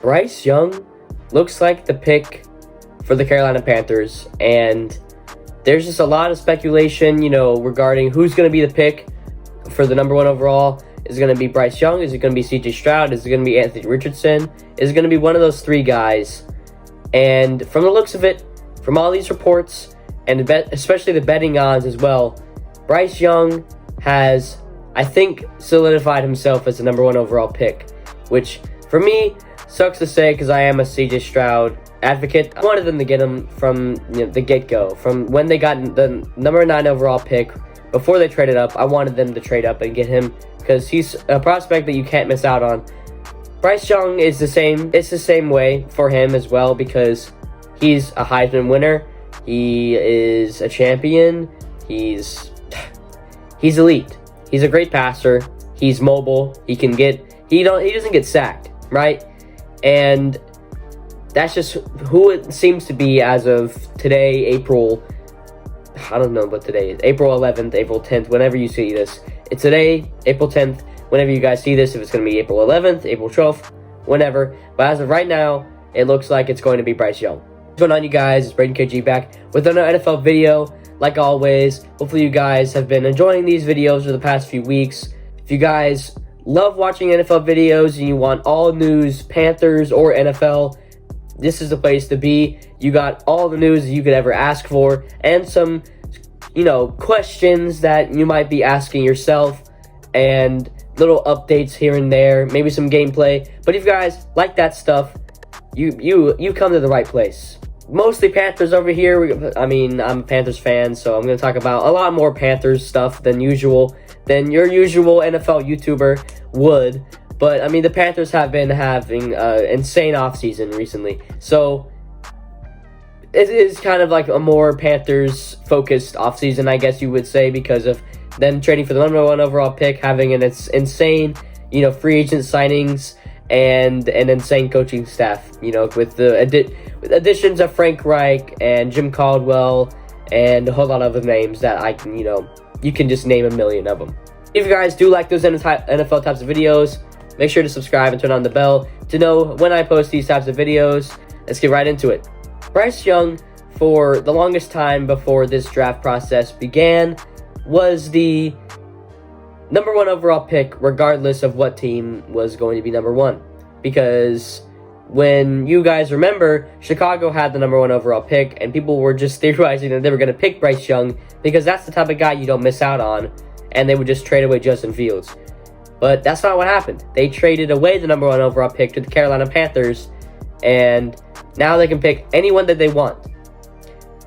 Bryce Young looks like the pick for the Carolina Panthers, and there's just a lot of speculation, regarding who's going to be the pick for the number 1 overall. Is it going to be Bryce Young? Is it going to be CJ Stroud? Is it going to be Anthony Richardson? Is it going to be one of those 3 guys? And from the looks of it, from all these reports, and especially the betting odds as well, Bryce Young has, I think, solidified himself as the number 1 overall pick, which for me sucks to say because I am a CJ Stroud advocate. I wanted them to get him from the get-go, from when they got the number 9 overall pick. Before they traded up, I wanted them to trade up and get him because he's a prospect that you can't miss out on. Bryce Young is the same. It's the same way for him as well because he's a Heisman winner. He is a champion. He's elite. He's a great passer. He's mobile. He doesn't get sacked, right? And that's just who it seems to be as of today, I don't know what today is. April 11th, April 10th, whenever you see this. It's today, April 10th, whenever you guys see this, if it's going to be April 11th, April 12th, whenever. But as of right now, it looks like it's going to be Bryce Young. What's going on, you guys? It's Braden KG back with another NFL video. Like always, hopefully you guys have been enjoying these videos for the past few weeks. If you guys love watching NFL videos and you want all news, Panthers or NFL, this is the place to be. You got all the news you could ever ask for and some, questions that you might be asking yourself and little updates here and there, maybe some gameplay. But if you guys like that stuff, you come to the right place. Mostly Panthers over here. I'm a Panthers fan, so I'm going to talk about a lot more Panthers stuff than your usual NFL YouTuber would. But, the Panthers have been having an insane offseason recently. So, it is kind of like a more Panthers-focused offseason, I guess you would say, because of them trading for the number 1 overall pick, having an insane, free agent signings, and an insane coaching staff, with the additions of Frank Reich and Jim Caldwell and a whole lot of other names that I can, you can just name a million of them. If you guys do like those NFL types of videos, make sure to subscribe and turn on the bell to know when I post these types of videos. Let's get right into it. Bryce Young, for the longest time before this draft process began, was the number 1 overall pick regardless of what team was going to be number 1. Because when you guys remember, Chicago had the number 1 overall pick and people were just theorizing that they were going to pick Bryce Young because that's the type of guy you don't miss out on, and they would just trade away Justin Fields. But that's not what happened. They traded away the number 1 overall pick to the Carolina Panthers, and now they can pick anyone that they want.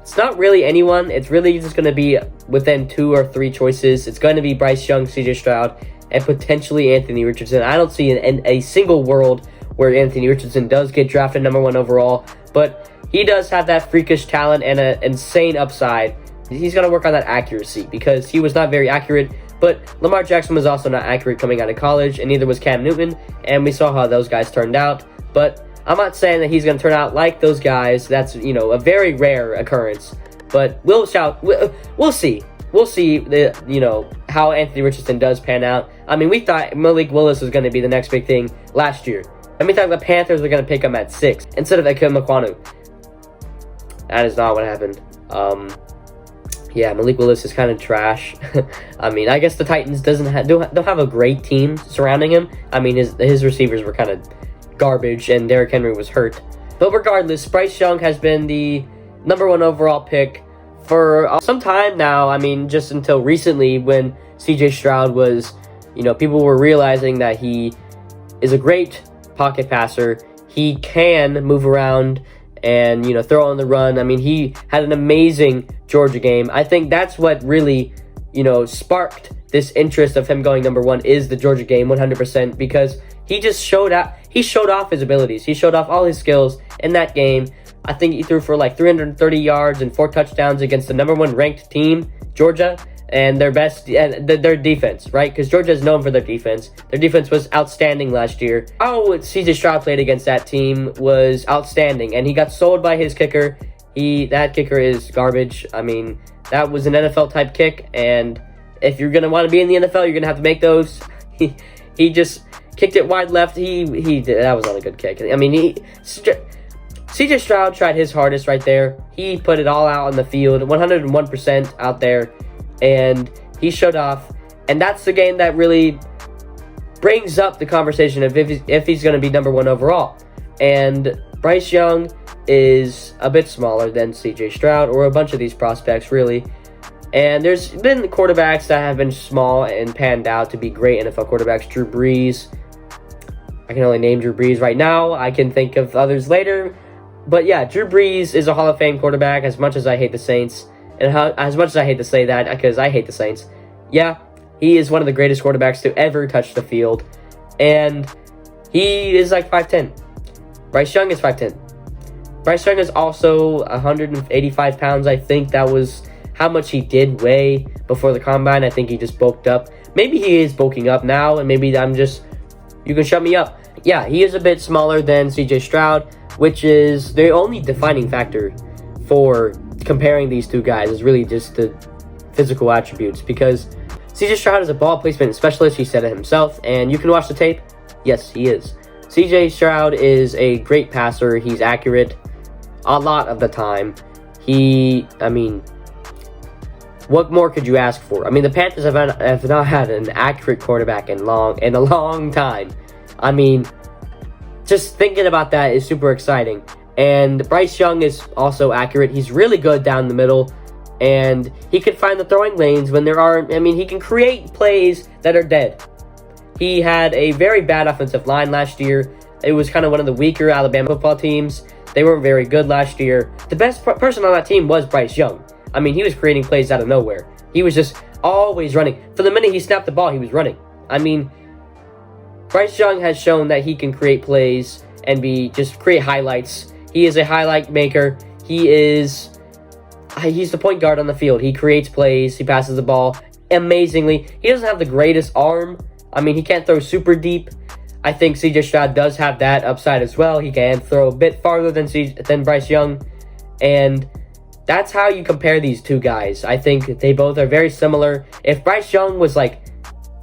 It's not really anyone. It's really just going to be within 2 or 3 choices. It's going to be Bryce Young, CJ Stroud, and potentially Anthony Richardson. I don't see a single world where Anthony Richardson does get drafted number 1 overall, but he does have that freakish talent and an insane upside. He's going to work on that accuracy because he was not very accurate, but Lamar Jackson was also not accurate coming out of college, and neither was Cam Newton, and we saw how those guys turned out. But I'm not saying that he's going to turn out like those guys. That's, a very rare occurrence. But we'll see. We'll see how Anthony Richardson does pan out. We thought Malik Willis was going to be the next big thing last year. And we thought the Panthers were going to pick him at 6 instead of Ikem Ekwonu. That is not what happened. Malik Willis is kind of trash. I guess the Titans don't have a great team surrounding him. His receivers were kind of garbage, and Derrick Henry was hurt. But regardless, Bryce Young has been the number 1 overall pick for some time now. Just until recently when CJ Stroud was, people were realizing that he is a great pocket passer. He can move around and, throw on the run. He had an amazing Georgia game. I think that's what really, sparked this interest of him going number 1 is the Georgia game 100%, because he just showed off his abilities. He showed off all his skills in that game. I think he threw for like 330 yards and 4 touchdowns against the number 1 ranked team, Georgia, and their defense, right? Because Georgia is known for their defense. Their defense was outstanding last year. How CJ Stroud played against that team was outstanding, and he got sold by his kicker. That kicker is garbage. That was an NFL type kick, and if you're gonna want to be in the NFL, you're gonna have to make those. He just kicked it wide left. That was not a good kick. I mean, CJ Stroud tried his hardest right there. He put it all out on the field, 101% out there, and he showed off. And that's the game that really brings up the conversation of if he's going to be number 1 overall. And Bryce Young is a bit smaller than CJ Stroud, or a bunch of these prospects, really. And there's been quarterbacks that have been small and panned out to be great NFL quarterbacks. Drew Brees. I can only name Drew Brees right now. I can think of others later. But yeah, Drew Brees is a Hall of Fame quarterback, as much as I hate the Saints. And as much as I hate to say that, because I hate the Saints. Yeah, he is one of the greatest quarterbacks to ever touch the field. And he is like 5'10". Bryce Young is 5'10". Bryce Young is also 185 pounds. I think that was how much he did weigh before the combine. I think he just bulked up. Maybe he is bulking up now, and maybe you can shut me up. Yeah, he is a bit smaller than CJ Stroud, which is the only defining factor for comparing these two guys, is really just the physical attributes, because CJ Stroud is a ball placement specialist. He said it himself, and you can watch the tape. Yes, he is. CJ Stroud is a great passer. He's accurate a lot of the time. What more could you ask for? I mean, the Panthers have not had an accurate quarterback in a long time. I mean, just thinking about that is super exciting. And Bryce Young is also accurate. He's really good down the middle, and he can find the throwing lanes when there are. I mean, he can create plays that are dead. He had a very bad offensive line last year. It was kind of one of the weaker Alabama football teams. They weren't very good last year. The best person on that team was Bryce Young. I mean, he was creating plays out of nowhere. He was just always running. From the minute he snapped the ball, he was running. I mean, Bryce Young has shown that he can create plays and just create highlights. He is a highlight maker. He's the point guard on the field. He creates plays. He passes the ball amazingly. He doesn't have the greatest arm. I mean, he can't throw super deep. I think CJ Stroud does have that upside as well. He can throw a bit farther than Bryce Young. And that's how you compare these two guys. I think they both are very similar. If Bryce Young was like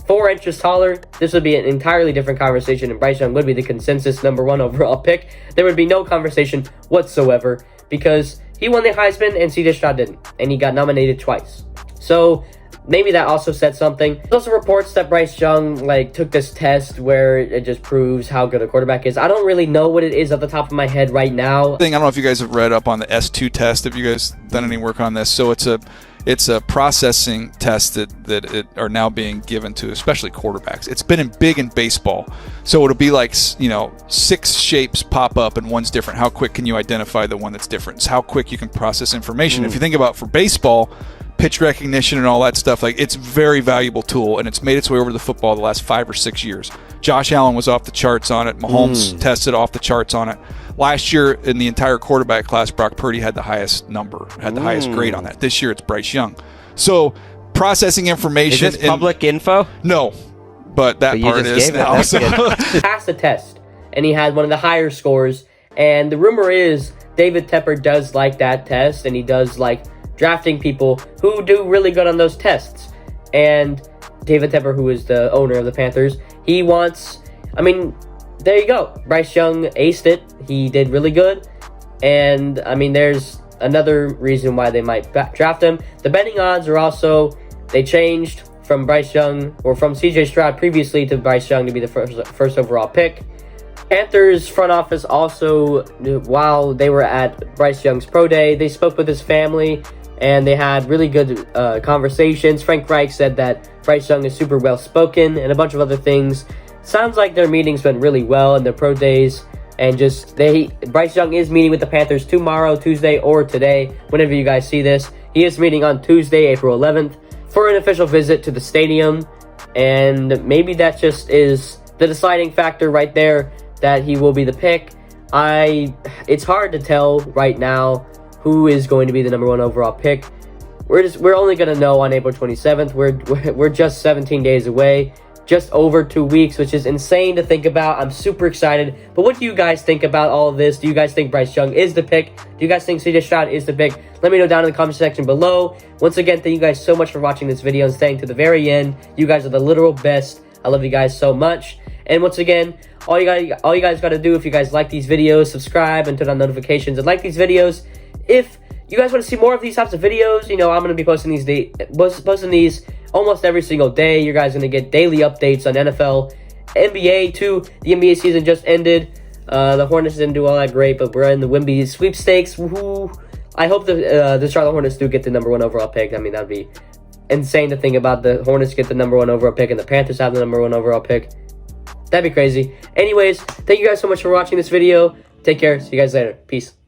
4 inches taller, this would be an entirely different conversation, and Bryce Young would be the consensus number 1 overall pick. There would be no conversation whatsoever, because he won the Heisman and CJ Stroud didn't, and he got nominated twice. So maybe that also said something. There's also reports that Bryce Young took this test where it just proves how good a quarterback is. I don't really know what it is off the top of my head right now. I don't know if you guys have read up on the S2 test. Have you guys done any work on this? So it's a processing test that are now being given to especially quarterbacks. It's been big in baseball. So it'll be like, 6 shapes pop up and one's different. How quick can you identify the one that's different? It's how quick you can process information. If you think about for baseball, pitch recognition and all that stuff, it's a very valuable tool, and it's made its way over to the football the last 5 or 6 years. Josh Allen was off the charts on it. Mahomes tested off the charts on it. Last year, in the entire quarterback class, Brock Purdy had the highest number, had the highest grade on that. This year, it's Bryce Young. So, processing information. Is this public info? No, but that part is now. So. He passed the test, and he had one of the higher scores. And the rumor is David Tepper does like that test, and he does like drafting people who do really good on those tests. And David Tepper, who is the owner of the Panthers, he wants, there you go. Bryce Young aced it. He did really good. And, there's another reason why they might draft him. The betting odds are also, they changed from Bryce Young, or from CJ Stroud previously, to Bryce Young to be the first overall pick. Panthers front office also, while they were at Bryce Young's pro day, they spoke with his family, and they had really good conversations. Frank Reich said that Bryce Young is super well-spoken, and a bunch of other things. Sounds like their meetings went really well in their pro days, and Bryce Young is meeting with the Panthers tomorrow, Tuesday, or today, whenever you guys see this. He is meeting on Tuesday, April 11th, for an official visit to the stadium, and maybe that just is the deciding factor right there, that he will be the pick. It's hard to tell right now who is going to be the number 1 overall pick. We're only going to know on April 27th. We're just 17 days away, just over 2 weeks, which is insane to think about. I'm super excited. But what do you guys think about all of this? Do you guys think Bryce Young is the pick? Do you guys think CJ Stroud is the pick? Let me know down in the comment section below. Once again, thank you guys so much for watching this video and staying to the very end. You guys are the literal best. I love you guys so much. And once again, all you guys got to do, if you guys like these videos, subscribe and turn on notifications and like these videos. If you guys want to see more of these types of videos, you know, I'm going to be posting these almost every single day. You guys are going to get daily updates on NFL, NBA too. The NBA season just ended. The Hornets didn't do all that great, but we're in the Wemby sweepstakes. Woohoo! I hope the Charlotte Hornets do get the #1 overall pick. I mean, that'd be insane to think about. The Hornets get the #1 overall pick and the Panthers have the #1 overall pick. That'd be crazy. Anyways, thank you guys so much for watching this video. Take care. See you guys later. Peace.